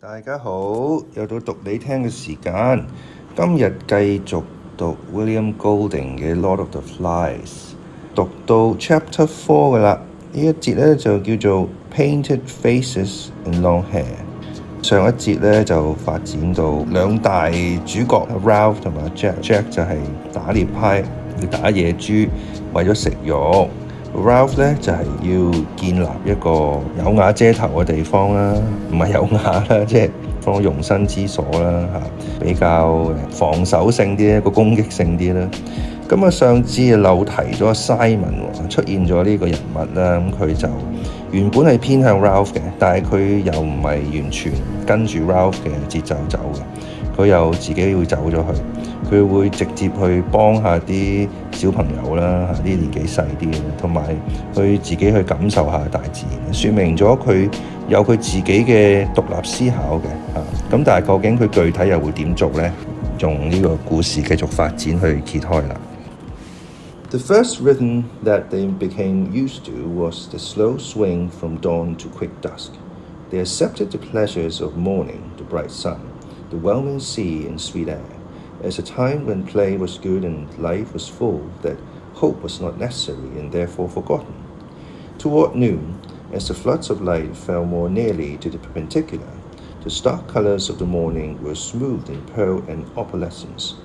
大家好，又到讀你聽嘅時間。今日繼續讀 William Golding 嘅 Lord of the Flies， 讀到 Chapter 4嘅啦。呢一節咧就叫做 Painted Faces and Long Hair。上一節咧就發展到兩大主角 Ralph 同埋 Jack 就係打獵派，要打野豬，為咗食肉。Ralph 咧就係要建立一個有瓦遮頭嘅地方啦，唔係有瓦啦，即係放容身之所啦嚇，比較防守性啲，個攻擊性啲啦。咁啊，上次漏提咗 Simon 出現咗呢個人物啦，咁佢就原本係偏向 Ralph 嘅，但係佢又唔係完全跟住 Ralph 嘅節奏走嘅，佢又自己會走咗去，佢會直接去幫下啲小朋友啦，啲年紀細啲，同埋去自己去感受下大自然，説明咗佢有佢自己嘅獨立思考嘅嚇。咁但係究竟佢具體又會點做呢？用呢個故事繼續發展去揭開啦。The first rhythm that they became used to was the slow swing from dawn to quick dusk. They accepted the pleasures of morning, the bright sun, the Welming sea and sweet air, as a time when play was good and life was full, that hope was not necessary and therefore forgotten. Toward noon, as the floods of light fell more nearly to the perpendicular, the stark colours of the morning were smoothed in pearl and opalescence,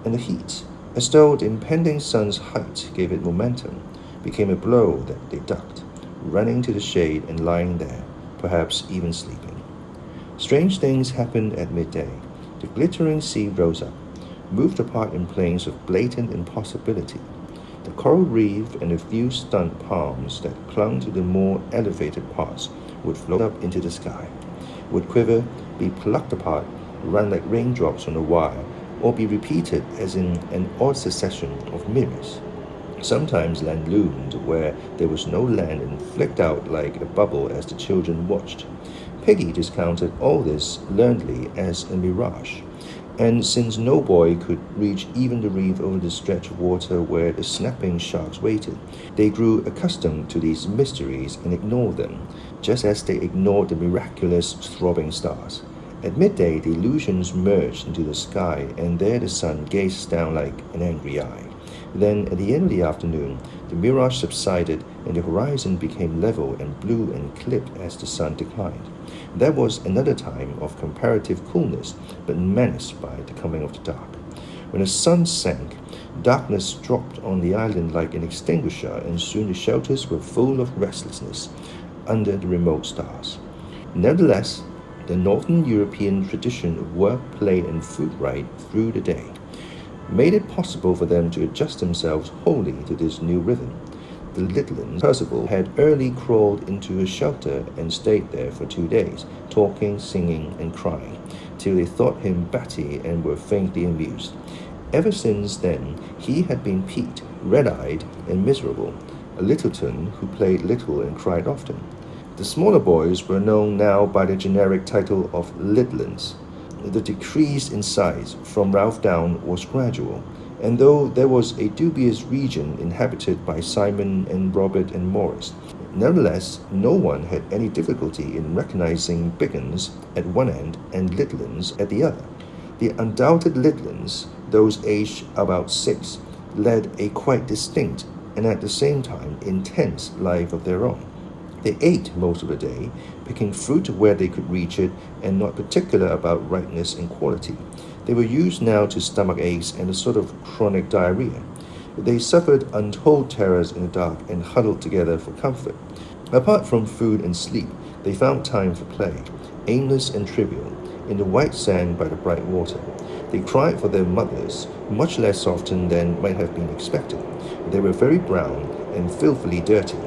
and the heat, as though the impending sun's height gave it momentum, became a blow that they ducked, running to the shade and lying there, perhaps even sleeping. Strange things happened at midday. The glittering sea rose up, moved apart in planes of blatant impossibility. The coral reef and a few stunned palms that clung to the more elevated parts would float up into the sky, would quiver, be plucked apart, run like raindrops on a wire, or be repeated as in an odd succession of mirrors. Sometimes land loomed where there was no land and flicked out like a bubble as the children watched. Peggy discounted all this learnedly as a mirage, and since no boy could reach even the reef over the stretch of water where the snapping sharks waited, they grew accustomed to these mysteries and ignored them, just as they ignored the miraculous throbbing stars. At midday, the illusions merged into the sky, and there the sun gazed down like an angry eye. Then, at the end of the afternoon, the mirage subsided, and the horizon became level and blue and clipped as the sun declined. That was another time of comparative coolness, but menaced by the coming of the dark. When the sun sank, darkness dropped on the island like an extinguisher, and soon the shelters were full of restlessness under the remote stars. Nevertheless, the Northern European tradition of work, play, and food right through the day made it possible for them to adjust themselves wholly to this new rhythm. The Littlands, Percival, had early crawled into a shelter and stayed there for 2 days, talking, singing, and crying, till they thought him batty and were faintly amused. Ever since then, he had been peaked, red-eyed, and miserable, a Littleton who played little and cried often. The smaller boys were known now by the generic title of Littlands. The decrease in size from Ralph down was gradual, and though there was a dubious region inhabited by Simon and Robert and Morris, nevertheless no one had any difficulty in recognizing Biggins at one end and Littlands at the other. The undoubted Littlands, those aged about 6, led a quite distinct and at the same time intense life of their own. They ate most of the day, picking fruit where they could reach it and not particular about ripeness and quality. They were used now to stomach aches and a sort of chronic diarrhea. They suffered untold terrors in the dark and huddled together for comfort. Apart from food and sleep, they found time for play, aimless and trivial, in the white sand by the bright water. They cried for their mothers, much less often than might have been expected. They were very brown and filthily dirty.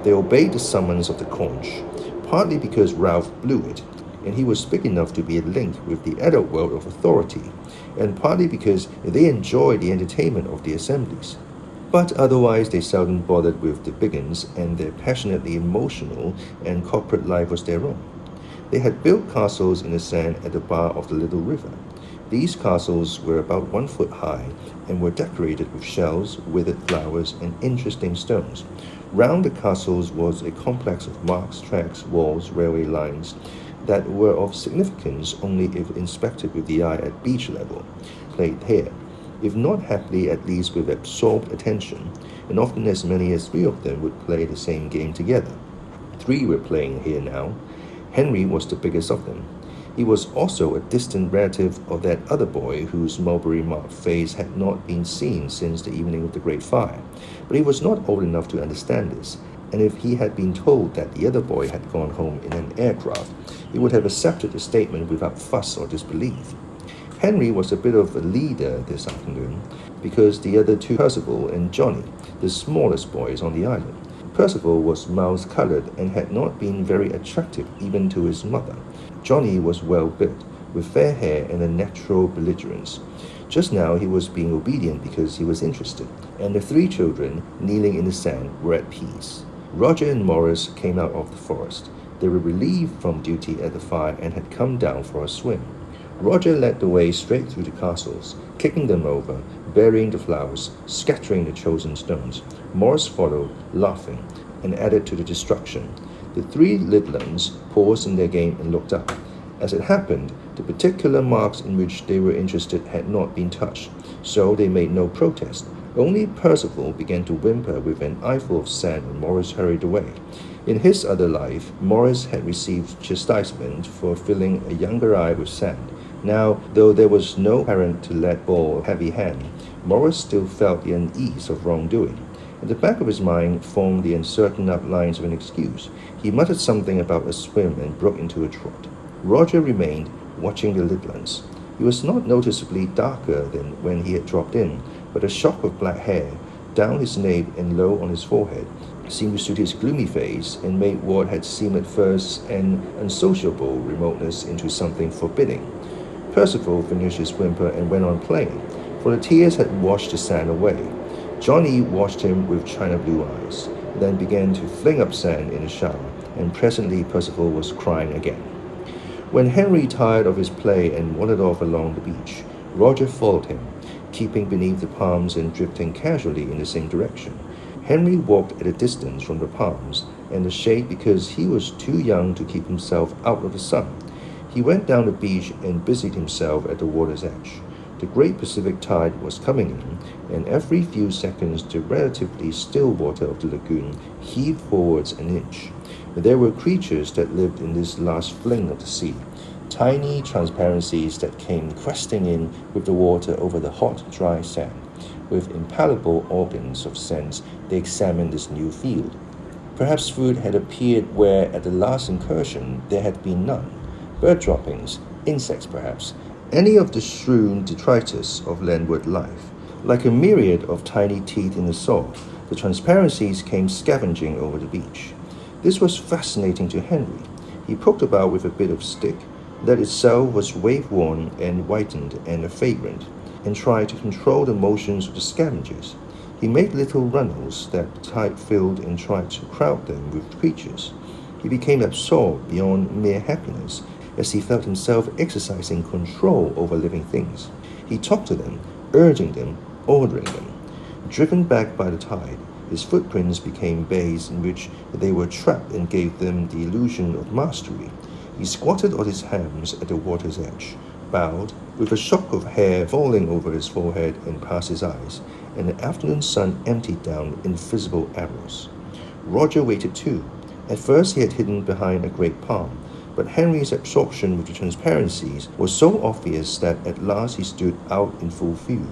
They obeyed the summons of the conch, partly because Ralph blew it, and he was big enough to be a link with the adult world of authority, and partly because they enjoyed the entertainment of the assemblies. But otherwise they seldom bothered with the Biggins, and their passionately emotional and corporate life was their own. They had built castles in the sand at the bar of the little river. These castles were about 1 foot high and were decorated with shells, withered flowers, and interesting stones. Round the castles was a complex of marks, tracks, walls, railway lines, that were of significance only if inspected with the eye at beach level, played here, if not happily at least with absorbed attention, and often as many as 3 of them would play the same game together. 3 were playing here now. Henry was the biggest of them. He was also a distant relative of that other boy whose mulberry-marked face had not been seen since the evening of the Great Fire. But he was not old enough to understand this, and if he had been told that the other boy had gone home in an aircraft, he would have accepted the statement without fuss or disbelief. Henry was a bit of a leader this afternoon, because the other 2, Percival and Johnny, the smallest boys on the island. Percival was mouse-colored and had not been very attractive even to his mother. Johnny was well-built, with fair hair and a natural belligerence. Just now he was being obedient because he was interested, and the 3 children, kneeling in the sand, were at peace. Roger and Morris came out of the forest. They were relieved from duty at the fire and had come down for a swim. Roger led the way straight through the castles, kicking them over, burying the flowers, scattering the chosen stones. Morris followed, laughing, and added to the destruction. The 3 little ones paused in their game and looked up. As it happened, the particular marks in which they were interested had not been touched, so they made no protest. Only Percival began to whimper with an eyeful of sand when Morris hurried away. In his other life, Morris had received chastisement for filling a younger eye with sand. Now, though there was no parent to let fall a heavy hand, Morris still felt the unease of wrongdoing. At the back of his mind formed the uncertain outlines of an excuse. He muttered something about a swim and broke into a trot. Roger remained, watching the little ones. He was not noticeably darker than when he had dropped in, but a shock of black hair, down his nape and low on his forehead, seemed to suit his gloomy face and made what had seemed at first an unsociable remoteness into something forbidding. Percival finished his whimper and went on playing, for the tears had washed the sand away. Johnny watched him with china blue eyes, then began to fling up sand in the shower, and presently Percival was crying again. When Henry tired of his play and wandered off along the beach, Roger followed him, keeping beneath the palms and drifting casually in the same direction. Henry walked at a distance from the palms and the shade because he was too young to keep himself out of the sun. He went down the beach and busied himself at the water's edge. The great Pacific tide was coming in, and every few seconds the relatively still water of the lagoon heaved forwards an inch. There were creatures that lived in this last fling of the sea, tiny transparencies that came questing in with the water over the hot, dry sand. With impalpable organs of sense, they examined this new field. Perhaps food had appeared where at the last incursion there had been none. Bird droppings, insects perhaps, any of the strewn detritus of landward life. Like a myriad of tiny teeth in the salt, the transparencies came scavenging over the beach. This was fascinating to Henry. He poked about with a bit of stick that itself was wave-worn and whitened and fragrant, and tried to control the motions of the scavengers. He made little runnels that the tide filled and tried to crowd them with creatures. He became absorbed beyond mere happiness, as he felt himself exercising control over living things. He talked to them, urging them, ordering them. Driven back by the tide, his footprints became bays in which they were trapped and gave them the illusion of mastery. He squatted on his hams at the water's edge, bowed, with a shock of hair falling over his forehead and past his eyes, and the afternoon sun emptied down invisible arrows. Roger waited too. At first he had hidden behind a great palm, but Henry's absorption with the transparencies was so obvious that at last he stood out in full view.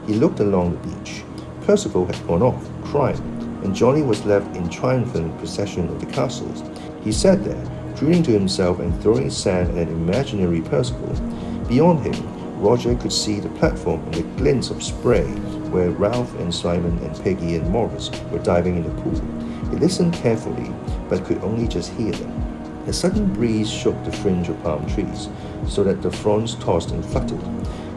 He looked along the beach. Percival had gone off, crying, and Johnny was left in triumphant possession of the castles. He sat there, crooning to himself and throwing sand at an imaginary Percival. Beyond him, Roger could see the platform and the glints of spray where Ralph and Simon and Peggy and Morris were diving in the pool. He listened carefully, but could only just hear them. A sudden breeze shook the fringe of palm trees, so that the fronds tossed and fluttered.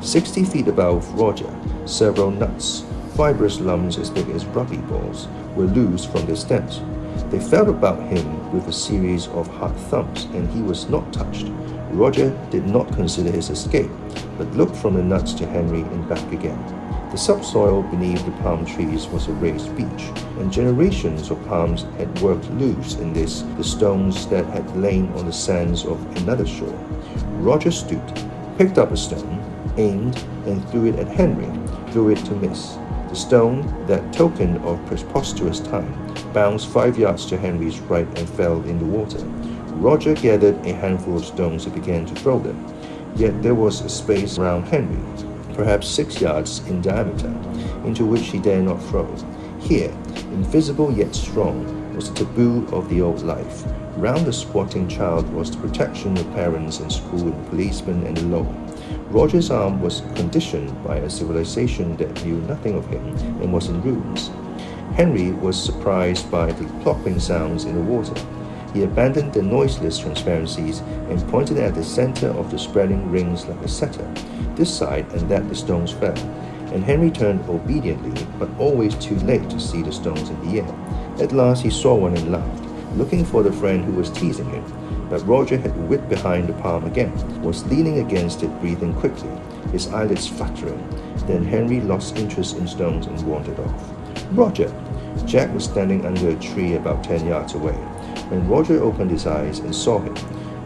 60 feet above Roger, several nuts, fibrous lumps as big as rugby balls, were loose from their stems. They felt about him with a series of hard thumps, and he was not touched. Roger did not consider his escape, but looked from the nuts to Henry and back again. The subsoil beneath the palm trees was a raised beach, and generations of palms had worked loose in this, the stones that had lain on the sands of another shore. Roger stooped, picked up a stone, aimed, and threw it at Henry, threw it to miss. The stone, that token of preposterous time, bounced 5 yards to Henry's right and fell in the water. Roger gathered a handful of stones and began to throw them. Yet there was a space around Henry, perhaps 6 yards in diameter, into which he dared not throw. Here, invisible yet strong, was the taboo of the old life. Round the squatting child was the protection of parents and school and policemen and the law. Roger's arm was conditioned by a civilization that knew nothing of him and was in ruins. Henry was surprised by the plopping sounds in the water. He abandoned the noiseless transparencies and pointed at the center of the spreading rings like a setter. This side and that the stones fell, and Henry turned obediently, but always too late to see the stones in the air. At last he saw one and laughed, looking for the friend who was teasing him. But Roger had whipped behind the palm again, was leaning against it, breathing quickly, his eyelids fluttering. Then Henry lost interest in stones and wandered off. Roger! Jack was standing under a tree about 10 yards away. When Roger opened his eyes and saw him,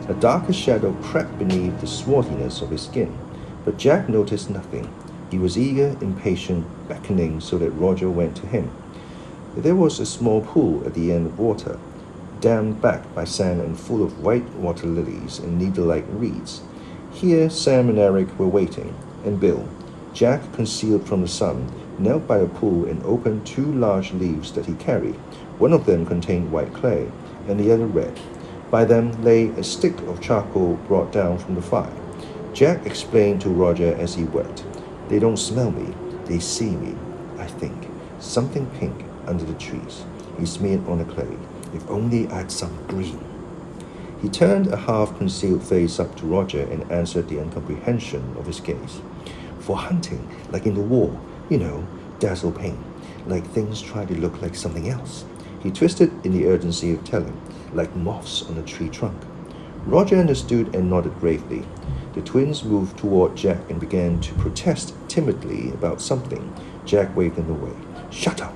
a darker shadow crept beneath the swarthiness of his skin. But Jack noticed nothing. He was eager, impatient, beckoning so that Roger went to him. There was a small pool at the end of water, dammed back by sand and full of white water lilies and needle-like reeds. Here Sam and Eric were waiting, and Bill, Jack concealed from the sun, knelt by the pool and opened 2 large leaves that he carried. One of them contained white clay, and the other red. By them lay a stick of charcoal brought down from the fire. Jack explained to Roger as he wept, "They don't smell me, they see me, I think. Something pink under the trees." He smeared on the clay. "If only I'd some green." He turned a half-concealed face up to Roger and answered the incomprehension of his gaze. "For hunting, like in the war, dazzle paint, like things try to look like something else." He twisted in the urgency of telling, "like moths on a tree trunk." Roger understood and nodded gravely. The twins moved toward Jack and began to protest timidly about something. Jack waved them away. "Shut up!"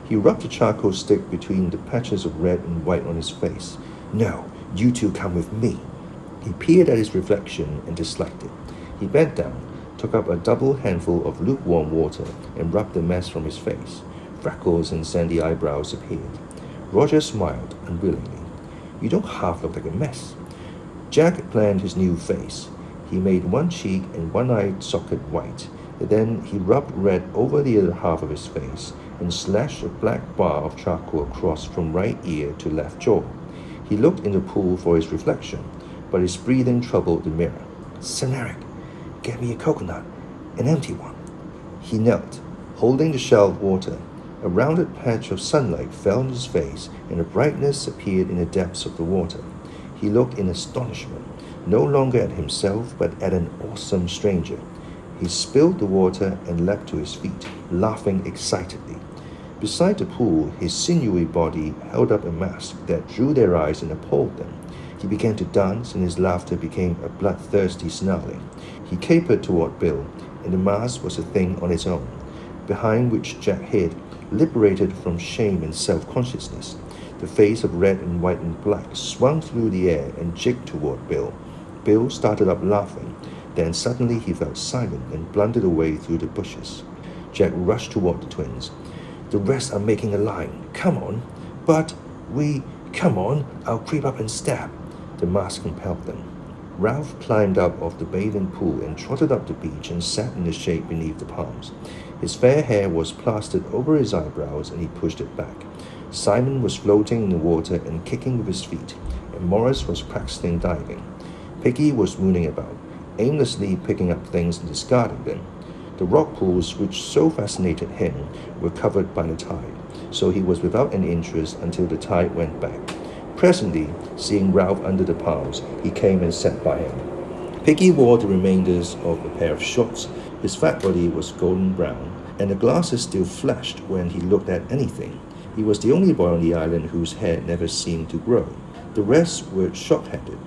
He rubbed the charcoal stick between the patches of red and white on his face. "No, you two come with me." He peered at his reflection and disliked it. He bent down, took up a double handful of lukewarm water, and rubbed the mess from his face. Freckles and sandy eyebrows appeared. Roger smiled unwillingly. "You don't half look like a mess." Jack planned his new face. He made one cheek and one eye socket white. Then he rubbed red over the other half of his face and slashed a black bar of charcoal across from right ear to left jaw. He looked in the pool for his reflection, but his breathing troubled the mirror. "Son Eric, get me a coconut, an empty one." He knelt, holding the shell of water. A rounded patch of sunlight fell on his face, and a brightness appeared in the depths of the water. He looked in astonishment, no longer at himself, but at an awesome stranger. He spilled the water and leapt to his feet, laughing excitedly. Beside the pool, his sinewy body held up a mask that drew their eyes and appalled them. He began to dance, and his laughter became a bloodthirsty snarling. He capered toward Bill, and the mask was a thing on its own, behind which Jack hid, liberated from shame and self-consciousness. The face of red and white and black swung through the air and jigged toward Bill. Bill started up laughing. Then suddenly he fell silent and blundered away through the bushes. Jack rushed toward the twins. "The rest are making a line. Come on." "But come on, I'll creep up and stab." The mask compelled them. Ralph climbed up off the bathing pool and trotted up the beach and sat in the shade beneath the palms. His fair hair was plastered over his eyebrows and he pushed it back. Simon was floating in the water and kicking with his feet, and Morris was practicing diving. Piggy was mooning about, aimlessly picking up things and discarding them. The rock pools which so fascinated him were covered by the tide, so he was without any interest until the tide went back. Presently, seeing Ralph under the palms, he came and sat by him. Piggy wore the remainders of a pair of shorts. His fat body was golden brown, and the glasses still flashed when he looked at anything. He was the only boy on the island whose hair never seemed to grow. The rest were shock-headed.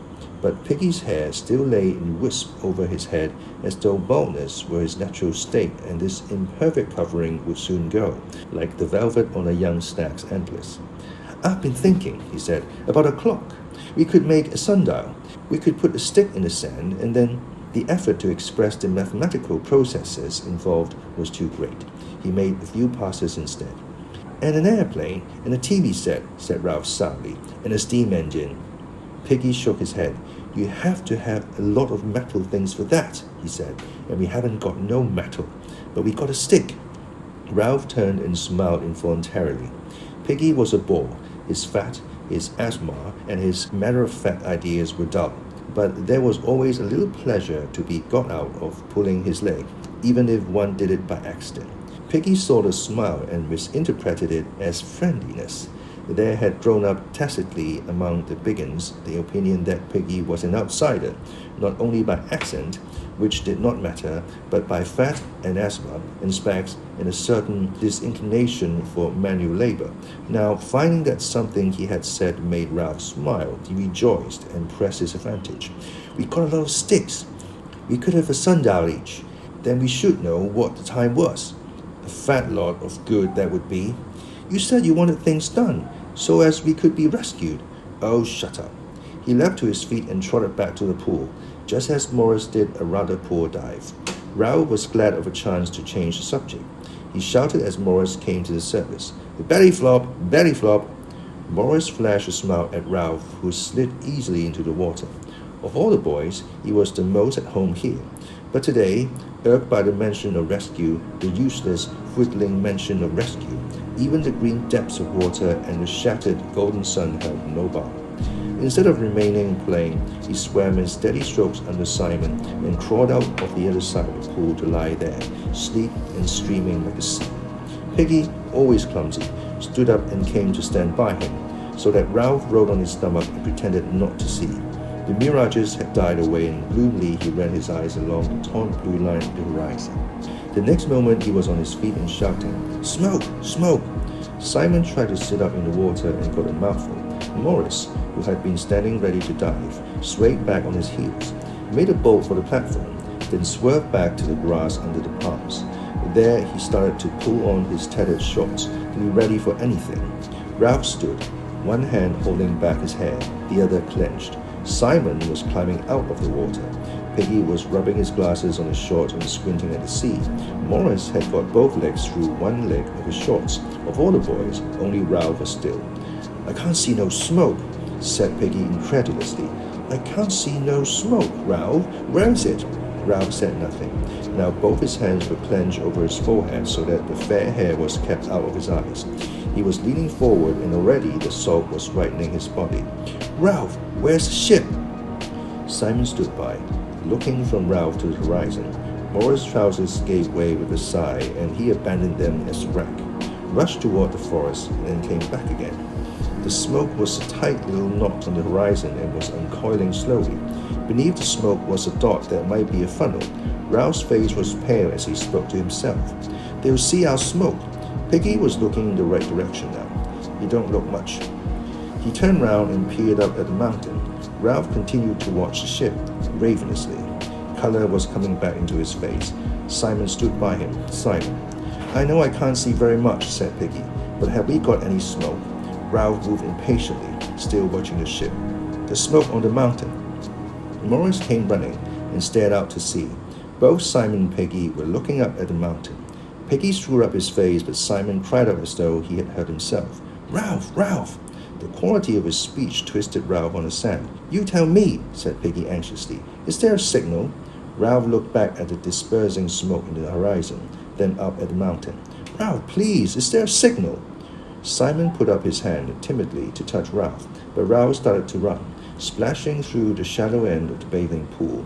but Piggy's hair still lay in wisp over his head as though baldness were his natural state, and this imperfect covering would soon go, like the velvet on a young stag's antlers. "I've been thinking," he said, "about a clock. We could make a sundial. We could put a stick in the sand, and then..." The effort to express the mathematical processes involved was too great. He made a few passes instead. "And an airplane, and a TV set," said Ralph sadly, "and a steam engine." Piggy shook his head. "You have to have a lot of metal things for that," he said, "and we haven't got no metal. But we got a stick." Ralph turned and smiled involuntarily. Piggy was a bore. His fat, his asthma, and his matter-of-fact ideas were dull. But there was always a little pleasure to be got out of pulling his leg, even if one did it by accident. Piggy saw the smile and misinterpreted it as friendliness. There had grown up tacitly among the Biggins the opinion that Piggy was an outsider, not only by accent, which did not matter, but by fat and asthma and specs and a certain disinclination for manual labor. Now, finding that something he had said made Ralph smile, he rejoiced and pressed his advantage. "We got a lot of sticks. We could have a sundial each. Then we should know what the time was. A fat lot of good that would be. You said you wanted things done, so as we could be rescued." "Oh, shut up." He leapt to his feet and trotted back to the pool, just as Morris did a rather poor dive. Ralph was glad of a chance to change the subject. He shouted as Morris came to the surface, "Belly flop, belly flop." Morris flashed a smile at Ralph, who slid easily into the water. Of all the boys, he was the most at home here. But today, irked by the mention of rescue, the useless, whittling mention of rescue, even the green depths of water and the shattered golden sun held no bar. Instead of remaining plain, he swam in steady strokes under Simon and crawled out of the other side of the pool to lie there, sleek and streaming like a sea. Piggy, always clumsy, stood up and came to stand by him, so that Ralph rolled on his stomach and pretended not to see. The mirages had died away, and gloomily he ran his eyes along the taunt blue line of the horizon. The next moment he was on his feet and shouting, "Smoke! Smoke!" Simon tried to sit up in the water and got a mouthful. Morris, who had been standing ready to dive, swayed back on his heels, made a bolt for the platform, then swerved back to the grass under the palms. There he started to pull on his tattered shorts to be ready for anything. Ralph stood, one hand holding back his hair, the other clenched. Simon was climbing out of the water. Piggy was rubbing his glasses on his shorts and squinting at the sea. Morris had got both legs through one leg of his shorts. Of all the boys, only Ralph was still. "I can't see no smoke," said Piggy incredulously. "I can't see no smoke, Ralph. Where is it?" Ralph said nothing. Now both his hands were clenched over his forehead so that the fair hair was kept out of his eyes. He was leaning forward, and already the salt was whitening his body. "Ralph, where's the ship?" Simon stood by, looking from Ralph to the horizon. Morris' trousers gave way with a sigh, and he abandoned them as wreck, rushed toward the forest, and then came back again. The smoke was a tight little knot on the horizon and was uncoiling slowly. Beneath the smoke was a dot that might be a funnel. Ralph's face was pale as he spoke to himself. "They'll see our smoke." Piggy was looking in the right direction now. "He don't look much." He turned round and peered up at the mountain. Ralph continued to watch the ship, ravenously. Color was coming back into his face. Simon stood by him, silent. "I know I can't see very much," said Piggy, "but have we got any smoke?" Ralph moved impatiently, still watching the ship. "The smoke on the mountain." Morris came running and stared out to sea. Both Simon and Piggy were looking up at the mountain. Piggy screwed up his face, but Simon cried out as though he had hurt himself. "Ralph! Ralph!" The quality of his speech twisted Ralph on the sand. "You tell me," said Piggy anxiously. "Is there a signal?" Ralph looked back at the dispersing smoke in the horizon, then up at the mountain. "Ralph, please, is there a signal?" Simon put up his hand timidly to touch Ralph, but Ralph started to run, splashing through the shallow end of the bathing pool,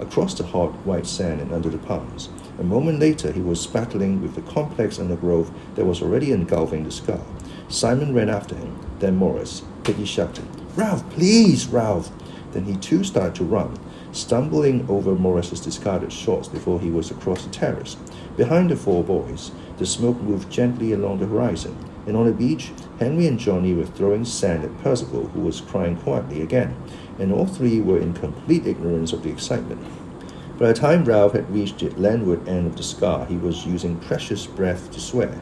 across the hot white sand and under the palms. A moment later, he was battling with the complex undergrowth that was already engulfing the scar. Simon ran after him, then Morris. Piggy shouted, "Ralph, please, Ralph!" Then he too started to run, stumbling over Morris's discarded shorts before he was across the terrace. Behind the four boys, the smoke moved gently along the horizon, and on the beach, Henry and Johnny were throwing sand at Percival, who was crying quietly again. and all three were in complete ignorance of the excitement. By the time Ralph had reached the landward end of the scar, he was using precious breath to swear.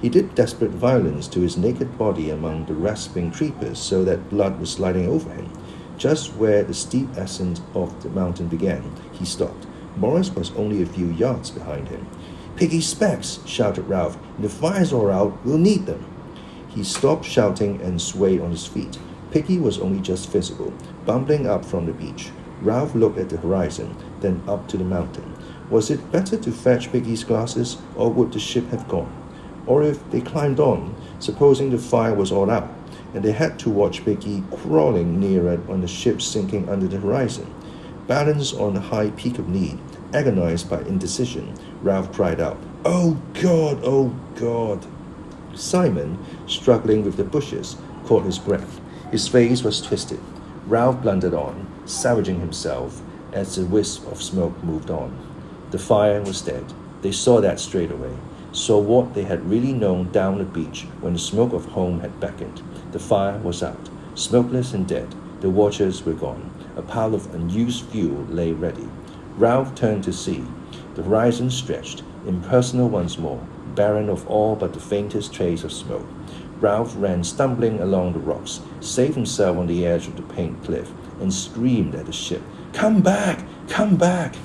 He did desperate violence to his naked body among the rasping creepers so that blood was sliding over him. Just where the steep ascent of the mountain began, he stopped. Morris was only a few yards behind him. "Piggy's specs!" shouted Ralph. "The fire's all out, we'll need them." He stopped shouting and swayed on his feet. Piggy was only just visible, bumbling up from the beach. Ralph looked at the horizon, then up to the mountain. Was it better to fetch Piggy's glasses, or would the ship have gone? Or if they climbed on, supposing the fire was all out, and they had to watch Piggy crawling nearer on the ship sinking under the horizon. Balanced on the high peak of need, agonized by indecision, Ralph cried out, "Oh God, oh God!" Simon, struggling with the bushes, caught his breath. His face was twisted. Ralph blundered on, savaging himself as the wisp of smoke moved on. The fire was dead. They saw that straight away. Saw what they had really known down the beach when the smoke of home had beckoned. The fire was out, smokeless and dead. The watchers were gone. A pile of unused fuel lay ready. Ralph turned to see. The horizon stretched, impersonal once more, barren of all but the faintest trace of smoke. Ralph ran stumbling along the rocks, saved himself on the edge of the paint cliff, and screamed at the ship, "Come back! Come back!"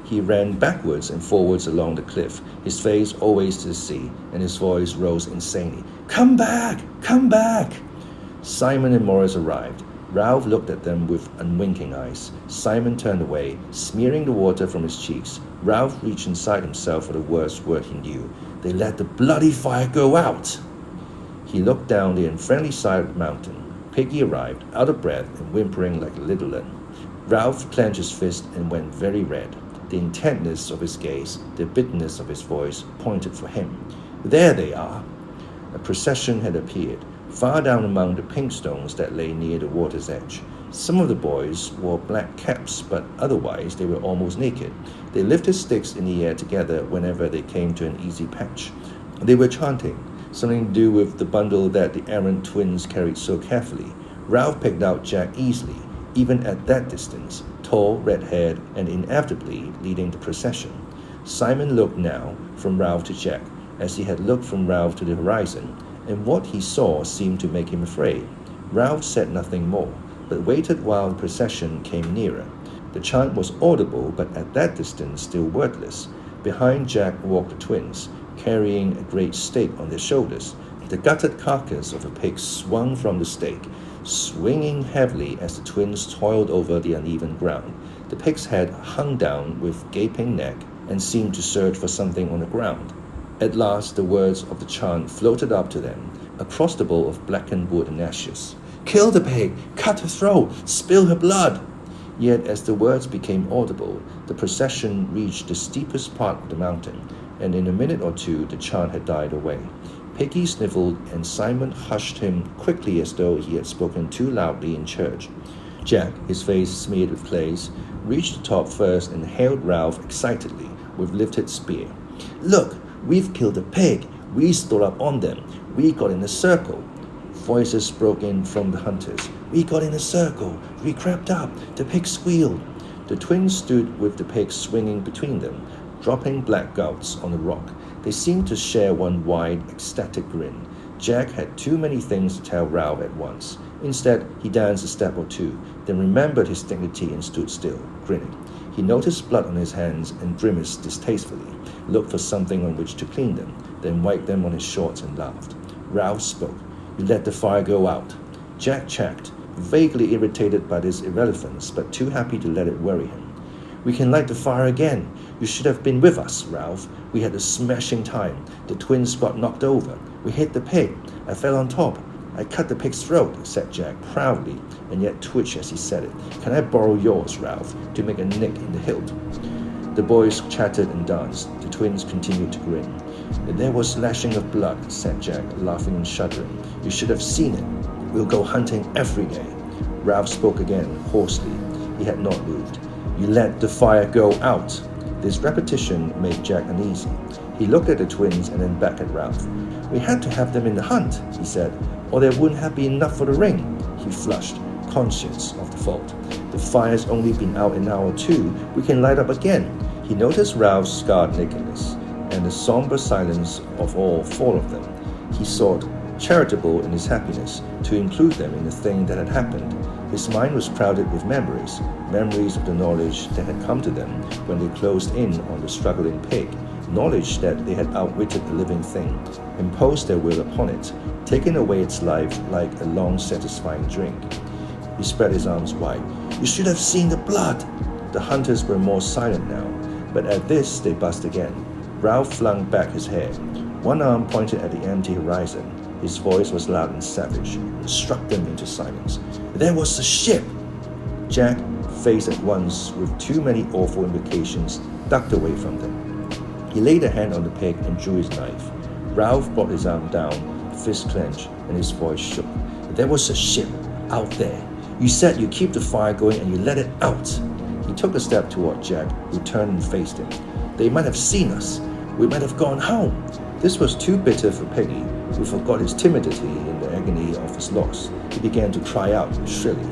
He ran backwards and forwards along the cliff, his face always to the sea, and his voice rose insanely. "Come back! Come back!" Simon and Morris arrived. Ralph looked at them with unwinking eyes. Simon turned away, smearing the water from his cheeks. Ralph reached inside himself for the worst word he knew. "They let the bloody fire go out!" He looked down the unfriendly side of the mountain. Piggy arrived, out of breath and whimpering like a little one. Ralph clenched his fist and went very red. The intentness of his gaze, the bitterness of his voice, pointed for him. "There they are!" A procession had appeared, far down among the pink stones that lay near the water's edge. Some of the boys wore black caps, but otherwise they were almost naked. They lifted sticks in the air together whenever they came to an easy patch. They were chanting, something to do with the bundle that the errant twins carried so carefully. Ralph picked out Jack easily, even at that distance, tall, red-haired, and inevitably leading the procession. Simon looked now from Ralph to Jack, as he had looked from Ralph to the horizon, and what he saw seemed to make him afraid. Ralph said nothing more, but waited while the procession came nearer. The chant was audible, but at that distance still wordless. Behind Jack walked the twins, carrying a great stake on their shoulders. The gutted carcass of a pig swung from the stake, swinging heavily as the twins toiled over the uneven ground. The pig's head hung down with gaping neck and seemed to search for something on the ground. At last the words of the chant floated up to them, across the bowl of blackened wood and ashes. "Kill the pig! Cut her throat! Spill her blood!" Yet as the words became audible, the procession reached the steepest part of the mountain, and in a minute or two the chant had died away. Piggy sniffled, and Simon hushed him quickly as though he had spoken too loudly in church. Jack, his face smeared with clays, reached the top first and hailed Ralph excitedly with lifted spear. "Look, we've killed a pig! We stood up on them! We got in a circle!" Voices broke in from the hunters. "We got in a circle! We crept up! The pig squealed!" The twins stood with the pig swinging between them, dropping black gouts on the rock. They seemed to share one wide, ecstatic grin. Jack had too many things to tell Ralph at once. Instead, he danced a step or two, then remembered his dignity and stood still, grinning. He noticed blood on his hands and grimaced distastefully, looked for something on which to clean them, then wiped them on his shorts and laughed. Ralph spoke. "You let the fire go out." Jack checked, vaguely irritated by this irrelevance, but too happy to let it worry him. "We can light the fire again. You should have been with us, Ralph. We had a smashing time. The twins got knocked over. We hit the pig. I fell on top. I cut the pig's throat," said Jack proudly, and yet twitched as he said it. "Can I borrow yours, Ralph, to make a nick in the hilt?" The boys chattered and danced. The twins continued to grin. "There was lashing of blood," said Jack, laughing and shuddering. "You should have seen it. We'll go hunting every day." Ralph spoke again, hoarsely. He had not moved. "You let the fire go out." This repetition made Jack uneasy. He looked at the twins and then back at Ralph. "We had to have them in the hunt," he said, "or there wouldn't have been enough for the ring." He flushed. conscious of the fault. The fire's only been out an hour or two. We can light up again. He noticed Ralph's scarred nakedness and the somber silence of all four of them. He sought, charitable in his happiness, to include them in the thing that had happened. His mind was crowded with memories of the knowledge that had come to them when they closed in on the struggling pig, knowledge that they had outwitted the living thing, imposed their will upon it, taken away its life like a long satisfying drink. He spread his arms wide. You should have seen the blood! The hunters were more silent now, but at this they buzzed again. Ralph flung back his hair. One arm pointed at the empty horizon. His voice was loud and savage, and struck them into silence. There was a ship! Jack, faced at once with too many awful implications, ducked away from them. He laid a hand on the pig and drew his knife. Ralph brought his arm down, fist clenched, and his voice shook. There was a ship out there. You said you keep the fire going and you let it out. He took a step toward Jack, who turned and faced him. They might have seen us. We might have gone home. This was too bitter for Peggy, who forgot his timidity in the agony of his loss. He began to cry out shrilly.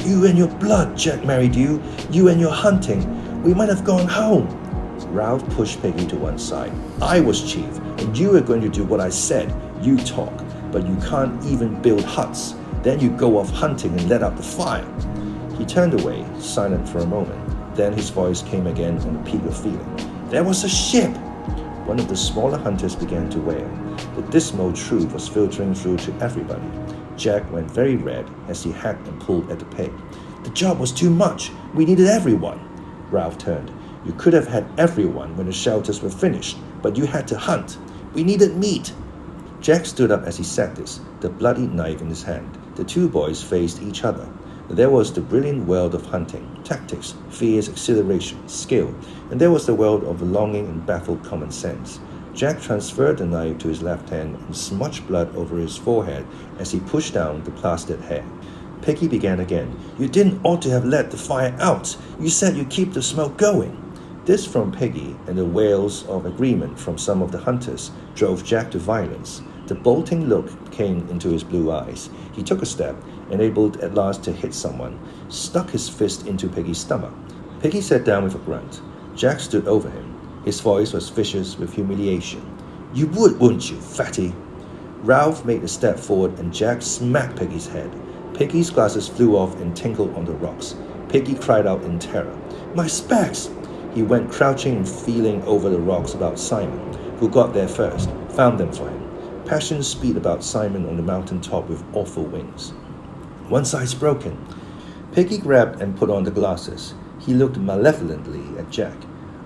You and your blood, Jack married you. You and your hunting. We might have gone home. Ralph pushed Peggy to one side. I was chief, and you were going to do what I said. You talk, but you can't even build huts. Then you go off hunting and let out the fire. He turned away, silent for a moment. Then his voice came again on the peak of feeling. There was a ship! One of the smaller hunters began to wail. The dismal truth was filtering through to everybody. Jack went very red as he hacked and pulled at the pig. The job was too much. We needed everyone. Ralph turned. You could have had everyone when the shelters were finished, but you had to hunt. We needed meat. Jack stood up as he said this, the bloody knife in his hand. The two boys faced each other. There was the brilliant world of hunting, tactics, fierce exhilaration, skill, and there was the world of longing and baffled common sense. Jack transferred the knife to his left hand and smudged blood over his forehead as he pushed down the plastered hair. Peggy began again. You didn't ought to have let the fire out. You said you'd keep the smoke going. This from Peggy and the wails of agreement from some of the hunters drove Jack to violence. The bolting look came into his blue eyes. He took a step, enabled at last to hit someone, stuck his fist into Peggy's stomach. Peggy sat down with a grunt. Jack stood over him. His voice was vicious with humiliation. You would, wouldn't you, fatty? Ralph made a step forward and Jack smacked Peggy's head. Peggy's glasses flew off and tinkled on the rocks. Peggy cried out in terror. My specs! He went crouching and feeling over the rocks about Simon, who got there first, found them for him. Passion speed about Simon on the mountain top with awful wings. One side's broken. Peggy grabbed and put on the glasses. He looked malevolently at Jack.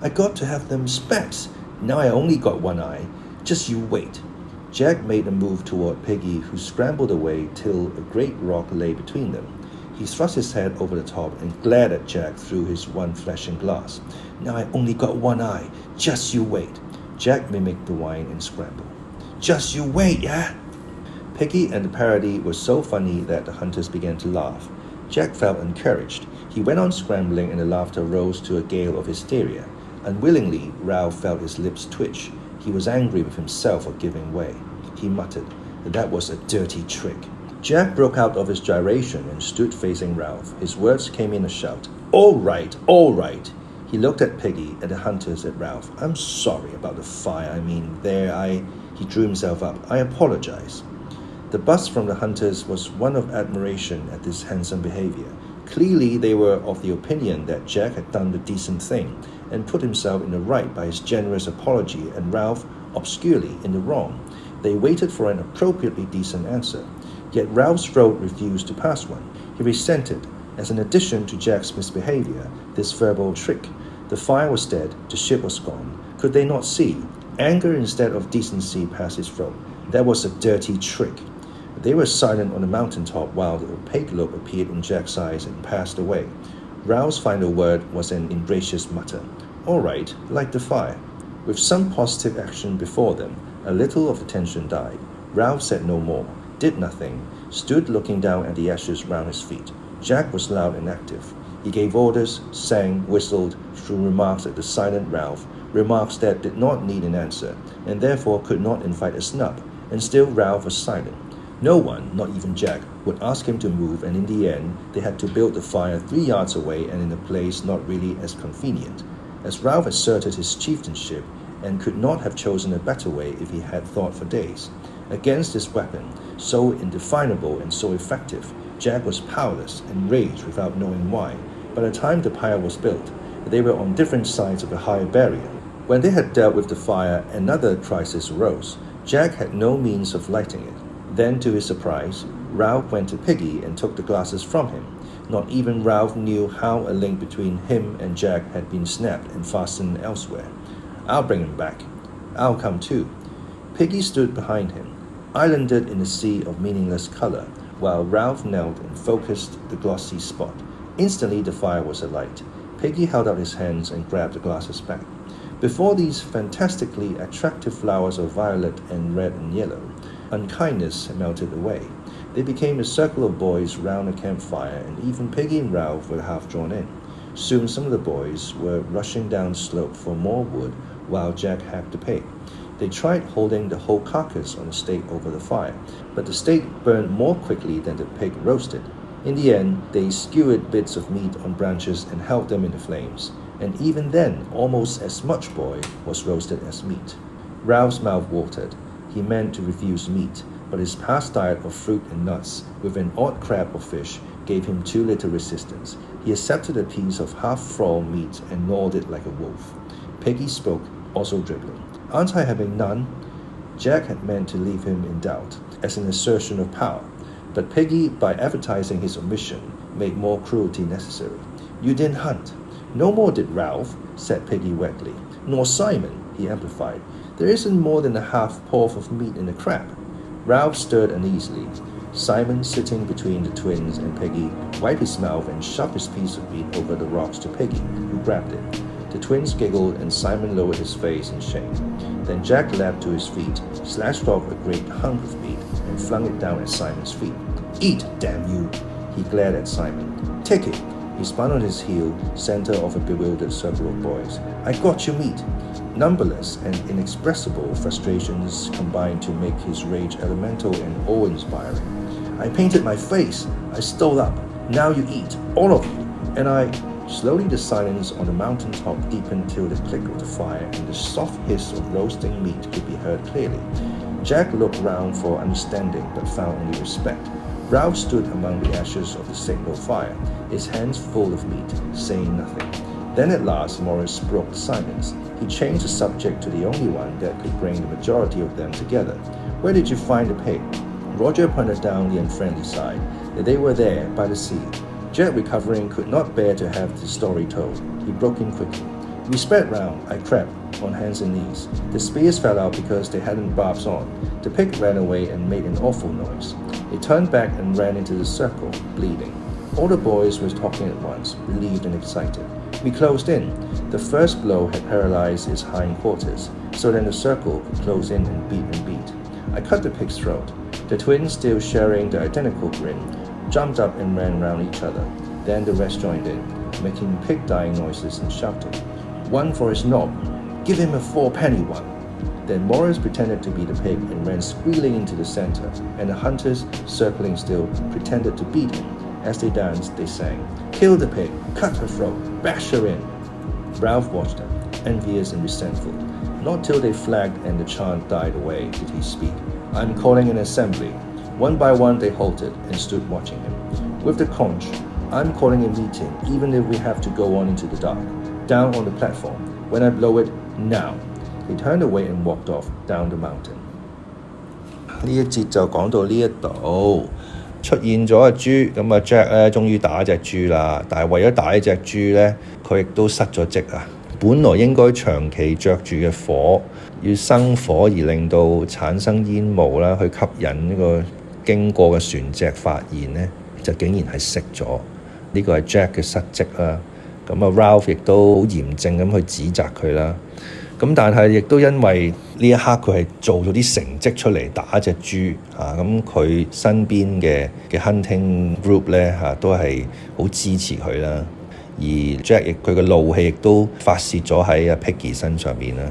I got to have them specs. Now I only got one eye. Just you wait. Jack made a move toward Peggy, who scrambled away till a great rock lay between them. He thrust his head over the top and glared at Jack through his one flashing glass. Now I only got one eye. Just you wait. Jack mimicked the whine and scrambled. Just you wait, yeah? Peggy and the parody were so funny that the hunters began to laugh. Jack felt encouraged. He went on scrambling and the laughter rose to a gale of hysteria. Unwillingly, Ralph felt his lips twitch. He was angry with himself for giving way. He muttered, that was a dirty trick. Jack broke out of his gyration and stood facing Ralph. His words came in a shout. All right, all right. He looked at Peggy, at the hunters, at Ralph. I'm sorry about the fire. He drew himself up. I apologize. The buzz from the hunters was one of admiration at this handsome behavior. Clearly, they were of the opinion that Jack had done the decent thing and put himself in the right by his generous apology and Ralph obscurely in the wrong. They waited for an appropriately decent answer. Yet Ralph's throat refused to pass one. He resented, as an addition to Jack's misbehavior, this verbal trick. The fire was dead, the ship was gone. Could they not see? Anger instead of decency passed his throat. That was a dirty trick. They were silent on the mountaintop while the opaque look appeared in Jack's eyes and passed away. Ralph's final word was an ingracious mutter. All right, light the fire. With some positive action before them, a little of the tension died. Ralph said no more, did nothing, stood looking down at the ashes round his feet. Jack was loud and active. He gave orders, sang, whistled, threw remarks at the silent Ralph, remarks that did not need an answer, and therefore could not invite a snub, and still Ralph was silent. No one, not even Jack, would ask him to move, and in the end, they had to build the fire 3 yards away and in a place not really as convenient. As Ralph asserted his chieftainship and could not have chosen a better way if he had thought for days. Against this weapon, so indefinable and so effective, Jack was powerless and raged without knowing why. By the time the pyre was built, they were on different sides of a higher barrier. When they had dealt with the fire, another crisis arose. Jack had no means of lighting it. Then, to his surprise, Ralph went to Piggy and took the glasses from him. Not even Ralph knew how a link between him and Jack had been snapped and fastened elsewhere. I'll bring him back. I'll come too. Piggy stood behind him, islanded in a sea of meaningless color, while Ralph knelt and focused the glossy spot. Instantly the fire was alight. Piggy held out his hands and grabbed the glasses back. Before these fantastically attractive flowers of violet and red and yellow, unkindness melted away. They became a circle of boys round a campfire, and even Piggy and Ralph were half drawn in. Soon some of the boys were rushing down the slope for more wood while Jack hacked the pig. They tried holding the whole carcass on a stake over the fire, but the stake burned more quickly than the pig roasted. In the end, they skewered bits of meat on branches and held them in the flames, and even then almost as much boy was roasted as meat. Ralph's mouth watered. He meant to refuse meat, but his past diet of fruit and nuts, with an odd crab of fish, gave him too little resistance. He accepted a piece of half-raw meat and gnawed it like a wolf. Piggy spoke, also dribbling. Aren't I having none? Jack had meant to leave him in doubt, as an assertion of power, but Piggy, by advertising his omission, made more cruelty necessary. You didn't hunt. No more did Ralph, said Piggy wetly. Nor Simon, he amplified. There isn't more than a half-paw of meat in the crab. Ralph stirred uneasily. Simon, sitting between the twins and Piggy, wiped his mouth and shoved his piece of meat over the rocks to Piggy, who grabbed it. The twins giggled and Simon lowered his face in shame. Then Jack leapt to his feet, slashed off a great hunk of meat, and flung it down at Simon's feet. Eat, damn you! He glared at Simon. Take it! He spun on his heel, center of a bewildered circle of boys. I got your meat! Numberless and inexpressible frustrations combined to make his rage elemental and awe-inspiring. I painted my face! I stole up! Now you eat, all of you! And I... Slowly the silence on the mountaintop deepened till the click of the fire and the soft hiss of roasting meat could be heard clearly. Jack looked round for understanding but found only respect. Ralph stood among the ashes of the signal fire, his hands full of meat, saying nothing. Then at last Morris broke the silence. He changed the subject to the only one that could bring the majority of them together. Where did you find the pig? Roger pointed down the unfriendly side. They were there, by the sea. Jack, recovering, could not bear to have the story told. He broke in quickly. We sped round. I crept, on hands and knees. The spears fell out because they hadn't barbs on. The pig ran away and made an awful noise. They turned back and ran into the circle, bleeding. All the boys were talking at once, relieved and excited. We closed in. The first blow had paralyzed its hindquarters, so then the circle could close in and beat. I cut the pig's throat. The twins, still sharing the identical grin, jumped up and ran round each other. Then the rest joined in, making pig-dying noises and shouting. One for his knob. Give him a 4-penny one. Then Morris pretended to be the pig and ran squealing into the center, and the hunters, circling still, pretended to beat him. As they danced, they sang, Kill the pig, cut her throat, bash her in. Ralph watched them, envious and resentful. Not till they flagged and the chant died away did he speak. I'm calling an assembly. One by one they halted and stood watching him. With the conch, I'm calling a meeting, even if we have to go on into the dark. Down on the platform. When I blow it, now. He turned away and walked off down the mountain. 呢一節就講到呢一度，出現咗隻豬，咁啊 Jack 咧終於打隻豬啦，但係為咗打呢隻豬咧，佢亦都失咗職啊！本來應該長期着住嘅火，要生火而令到產生煙霧啦，去吸引呢個經過嘅船隻發現咧，就竟然係熄咗。呢個係 Jack 嘅失職啦。咁啊 Ralph 亦都好嚴正咁去指責佢啦。咁但係亦都因為呢一刻佢係做咗啲成績出嚟打隻豬啊，咁佢身邊嘅 hunting group 咧都係好支持佢啦。而 Jack 佢嘅怒氣亦都發泄咗喺阿 Piggy 身上面啦。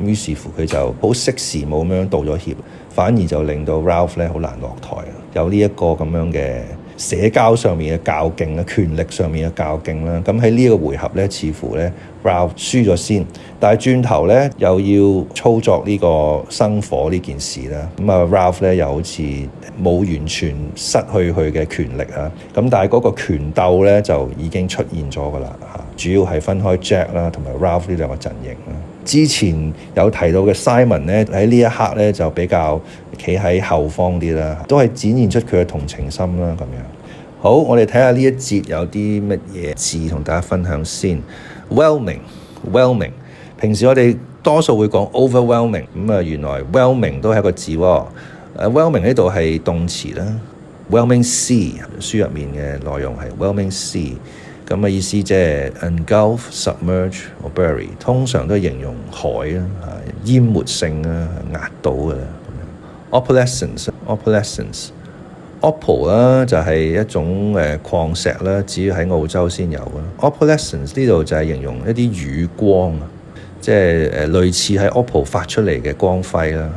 於是乎佢就好識時務咁樣道咗歉，反而就令到 Ralph 咧好難落台啊！有呢一個咁樣嘅社交上面嘅較勁啦，權力上面嘅較勁啦。咁喺呢一個回合咧，似乎咧 Ralph 輸咗先，但係轉頭咧又要操作呢個生火呢件事啦。咁啊 Ralph 咧又好似冇完全失去佢嘅權力啊。咁但係嗰個權鬥咧就已經出現咗噶啦嚇，主要係分開 Jack 啦同埋 Ralph 呢兩個陣營啦。之前有提到嘅 Simon 咧喺呢一刻咧就比較企喺後方啲啦，都係展現出佢嘅同情心啦咁樣。好，我哋睇下呢一節有啲乜嘢字同大家分享先。Welming，平時我哋多數會講 overwhelming， 咁啊原來 Welming 都係一個字喎。Welming 呢度係動詞啦。Welming sea 書入面嘅內容係 Welming sea。咁嘅意思即係 engulf、submerge 或 bury， 通常都係形容海啦，淹沒性啦，壓倒嘅啦。Opalescence，Opal 啦就係一種礦石啦，只要喺澳洲先有嘅。Opalescence 呢度就係形容一啲乳光，即係類似喺 Opal 發出嚟嘅光輝啦。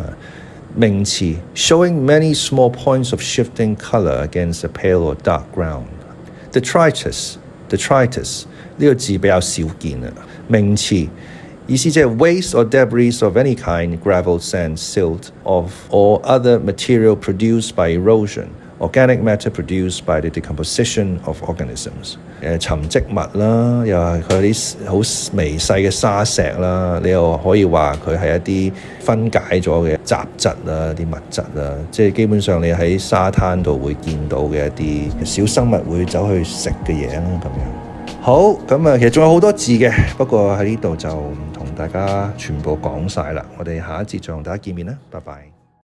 名詞 showing many small points of shifting colour against a pale or dark ground。Detritus 呢個字比較少見啊。名詞意思即係 waste or debris of any kind, gravel, sand, silt, or other material produced by erosion, organic matter produced by the decomposition of organisms。沉積物啦，又係佢啲好微細嘅沙石啦，你又可以話佢係一啲分解咗嘅雜質啊，啲物質啊，即係基本上你喺沙灘度會見到嘅一啲小生物會走去食嘅嘢啦咁樣。好，咁啊，其實仲有好多字嘅，不過喺呢度就唔同大家全部講晒啦。我哋下一節再同大家見面啦，拜拜。